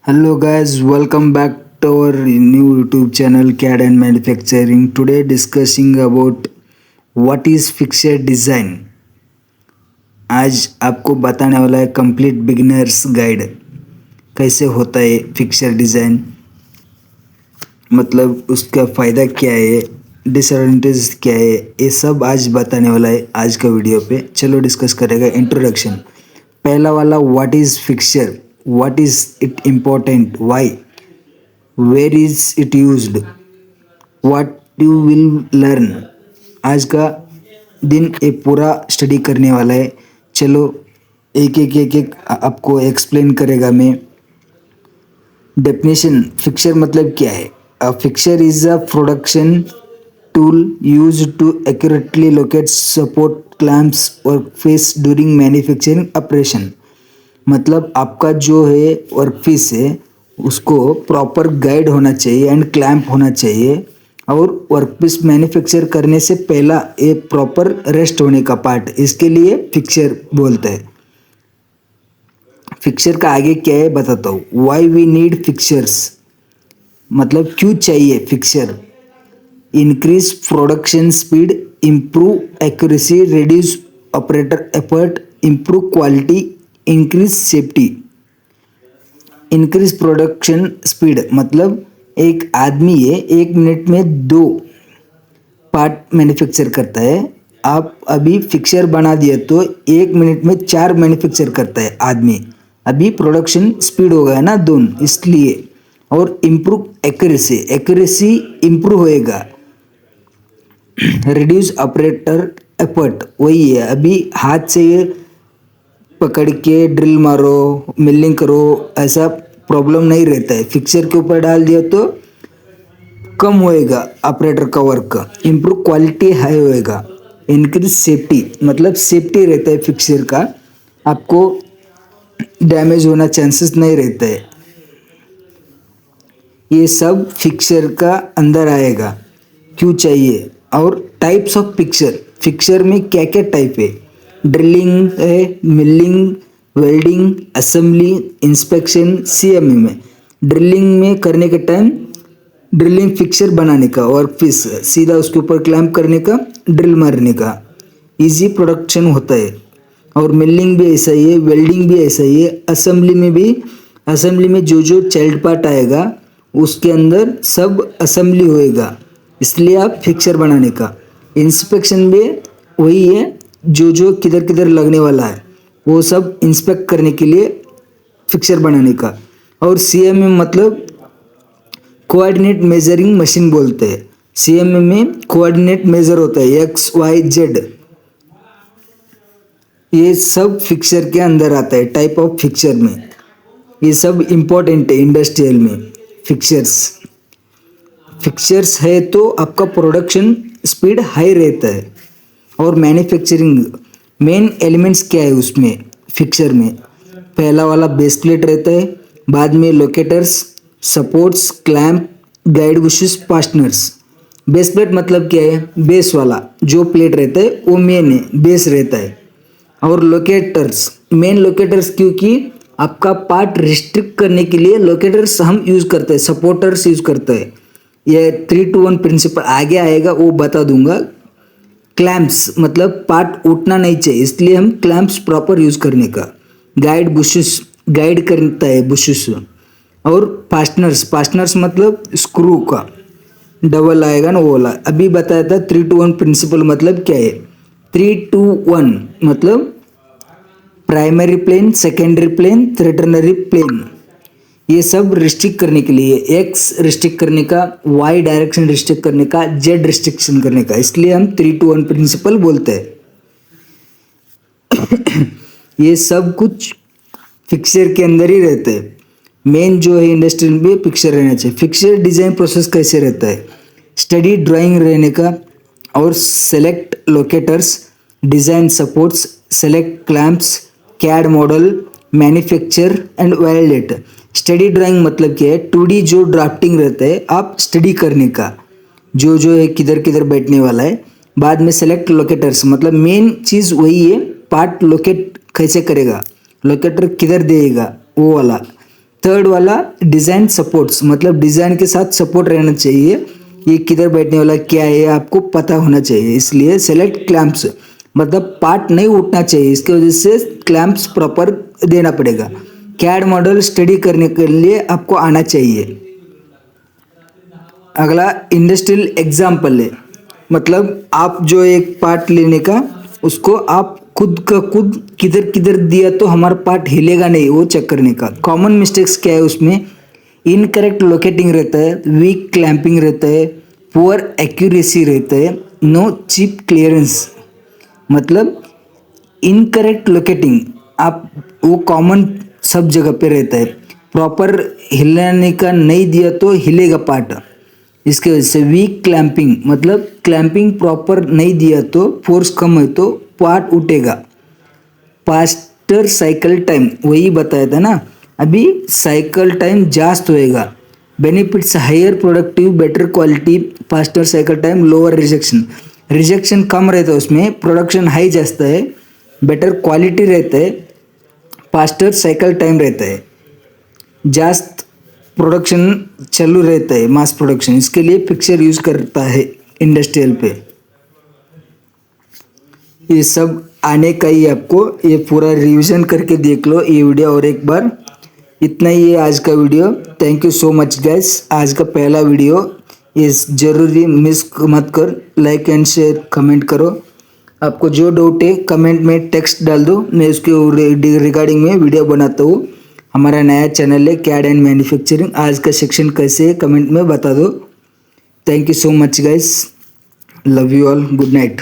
Hello guys, welcome back to our new YouTube channel CAD and Manufacturing. Today discussing about what is fixture design. आज आपको बताने वाला है complete beginners guide कैसे होता है फिक्सर डिज़ाइन, मतलब उसका फ़ायदा क्या है, डिसएडवांटेज क्या है, ये सब आज बताने वाला है आज का वीडियो पे। चलो डिस्कस करेगा। इंट्रोडक्शन, पहला वाला what is fixture, what is it important, why, where is it used, what you will learn. आज का दिन ये पूरा स्टडी करने वाला है। चलो एक आपको एक्सप्लेन करेगा मैं। डेफिनेशन, फिक्सर मतलब क्या है? A fixture is a production tool used to accurately locate support clamps और फेस ड्यूरिंग मैन्युफैक्चरिंग ऑपरेशन। मतलब आपका जो है वर्कपीस है उसको प्रॉपर गाइड होना चाहिए एंड क्लैम्प होना चाहिए, और वर्कपीस मैन्युफैक्चर करने से पहला ये प्रॉपर रेस्ट होने का पार्ट, इसके लिए फिक्सर बोलते हैं। फिक्सर का आगे क्या है बताता हूँ। वाई वी नीड फिक्सर्स, मतलब क्यों चाहिए fixer. Increase production speed, improve accuracy, reduce operator effort, improve quality, increase safety. Increase production speed मतलब एक आदमी है 1 मिनट में 2 पार्ट मैन्युफैक्चर करता है। आप अभी फिक्सर बना दिए तो 1 मिनट में 4 मैन्युफैक्चर करता है आदमी। अभी प्रोडक्शन स्पीड हो गया ना दोनों, इसलिए। और इम्प्रूव एक्यूरेसी, एक्यूरेसी इम्प्रूव होएगा। रिड्यूस ऑपरेटर एफर्ट, वही है अभी हाथ से पकड़ के ड्रिल मारो, मिलिंग करो, ऐसा प्रॉब्लम नहीं रहता है। फिक्सर के ऊपर डाल दिया तो कम होएगा ऑपरेटर का वर्क। इम्प्रूव क्वालिटी हाई होएगा। इंक्रीज सेफ्टी, मतलब सेफ्टी रहता है फिक्सर का, आपको डैमेज होना चांसेस नहीं रहता है। ये सब फिक्सर का अंदर आएगा, क्यों चाहिए। और टाइप्स ऑफ फिक्सर, फिक्सर में क्या क्या टाइप है। ड्रिलिंग है, milling, welding, assembly, inspection, CMM में। ड्रिलिंग में करने के टाइम ड्रिलिंग फिक्सर बनाने का, वर्कपीस सीधा उसके ऊपर क्लैम्प करने का, ड्रिल मारने का, इजी प्रोडक्शन होता है। और मिलिंग भी ऐसा ही है, वेल्डिंग भी ऐसा ही है। असेंबली में भी, असेंबली में जो जो चाइल्ड पार्ट आएगा उसके अंदर सब असेंबली होएगा, इसलिए आप फिक्सर बनाने का। इंस्पेक्शन भी वही है, जो जो किधर किधर लगने वाला है वो सब इंस्पेक्ट करने के लिए फिक्सर बनाने का। और सीएमएम मतलब कोऑर्डिनेट मेजरिंग मशीन बोलते हैं। सीएमएम में कोऑर्डिनेट मेजर होता है, एक्स वाई जेड, ये सब फिक्सर के अंदर आता है। टाइप ऑफ फिक्सर में ये सब इम्पोर्टेंट है इंडस्ट्रियल में। फिक्सर्स, फिक्सर्स है तो आपका प्रोडक्शन स्पीड हाई रहता है। और मैन्युफैक्चरिंग मेन एलिमेंट्स क्या है उसमें फिक्सर में। पहला वाला बेस प्लेट रहता है, बाद में locators, supports, clamp, guide bushes, fasteners. Base plate मतलब क्या है, बेस वाला जो प्लेट रहता है वो मेन है, बेस रहता है। और लोकेटर्स, मेन लोकेटर्स, क्योंकि आपका पार्ट रिस्ट्रिक्ट करने के लिए लोकेटर्स हम यूज़ करते हैं, सपोर्टर्स यूज़ करते हैं। ये 3-to-1 प्रिंसिपल आगे आएगा वो बता दूंगा। क्लैम्प्स मतलब पार्ट उठना नहीं चाहिए, इसलिए हम क्लैम्प्स प्रॉपर यूज़ करने का। गाइड बुशेस, गाइड करता है बुशेस। और फास्टनर्स, फास्टनर्स मतलब स्क्रू का डबल आएगा ना वो वाला। अभी बताया था 3-to-1 प्रिंसिपल मतलब क्या है। 3-to-1 मतलब primary plane, secondary plane, ternary plane, ये सब रिस्ट्रिक्ट करने के लिए। एक्स रिस्ट्रिक्ट करने का, वाई डायरेक्शन रिस्ट्रिक्ट करने का, जेड रिस्ट्रिक्शन करने का, इसलिए हम 3-to-1 प्रिंसिपल बोलते हैं। ये सब कुछ फिक्सर के अंदर ही रहते हैं। मेन जो है इंडस्ट्रियल में फिक्सर रहना चाहिए। फिक्सर डिज़ाइन प्रोसेस कैसे रहता है, स्टडी ड्राइंग रहने का, और select locators, design supports, select clamps, CAD model, manufacture and validate. Study drawing मतलब क्या है, 2D जो ड्राफ्टिंग रहता है आप स्टडी करने का, जो जो है किधर किधर बैठने वाला है। बाद में सेलेक्ट लोकेटर्स मतलब मेन चीज़ वही है, पार्ट लोकेट कैसे करेगा, लोकेटर किधर देगा वो वाला। थर्ड वाला डिज़ाइन सपोर्ट्स, मतलब डिज़ाइन के साथ सपोर्ट रहना चाहिए, ये किधर बैठने वाला क्या है आपको पता होना चाहिए। इसलिए सेलेक्ट क्लैंप्स, मतलब पार्ट नहीं उठना चाहिए, इसके वजह से क्लैंप्स प्रॉपर देना पड़ेगा। कैड मॉडल स्टडी करने के लिए आपको आना चाहिए। अगला इंडस्ट्रियल एग्जाम्पल है, मतलब आप जो एक पार्ट लेने का उसको आप खुद का खुद किधर किधर दिया तो हमारा पार्ट हिलेगा नहीं, वो चेक करने का। कॉमन मिस्टेक्स क्या है उसमें, इनकरेक्ट लोकेटिंग रहता है, वीक क्लैंपिंग रहता है, पुअर एक्यूरेसी रहता है, नो चिप क्लियरेंस, मतलब इनकरेक्ट लोकेटिंग आप वो कॉमन सब जगह पे रहता है। प्रॉपर हिलाने का नहीं दिया तो हिलेगा पार्ट, इसके वजह से। वीक क्लैंपिंग, मतलब क्लैंपिंग प्रॉपर नहीं दिया तो फोर्स कम है तो पार्ट उठेगा। फास्टर साइकिल टाइम, वही बताया था ना अभी, साइकिल टाइम जास्त होएगा। Benefits higher productive, better quality, faster cycle time, lower rejection, rejection कम रहता है उसमें, प्रोडक्शन हाई जाता है, बेटर क्वालिटी रहता है, फास्टर साइकिल टाइम रहता है, जास्त प्रोडक्शन चालू रहता है, मास प्रोडक्शन, इसके लिए पिक्चर यूज करता है इंडस्ट्रियल पे। ये सब आने का ही आपको ये पूरा रिवीजन करके देख लो ये वीडियो और एक बार। इतना ही है आज का video. Thank you so much guys. आज का पहला वीडियो ये ज़रूरी मिस मत कर, लाइक एंड शेयर कमेंट करो। आपको जो डाउट है कमेंट में टेक्स्ट डाल दो, मैं उसके रिगार्डिंग में वीडियो बनाता हूँ। हमारा नया चैनल है कैड एंड मैन्युफैक्चरिंग। आज का सेक्शन कैसे है कमेंट में बता दो। Thank you so much guys, love you all, good night.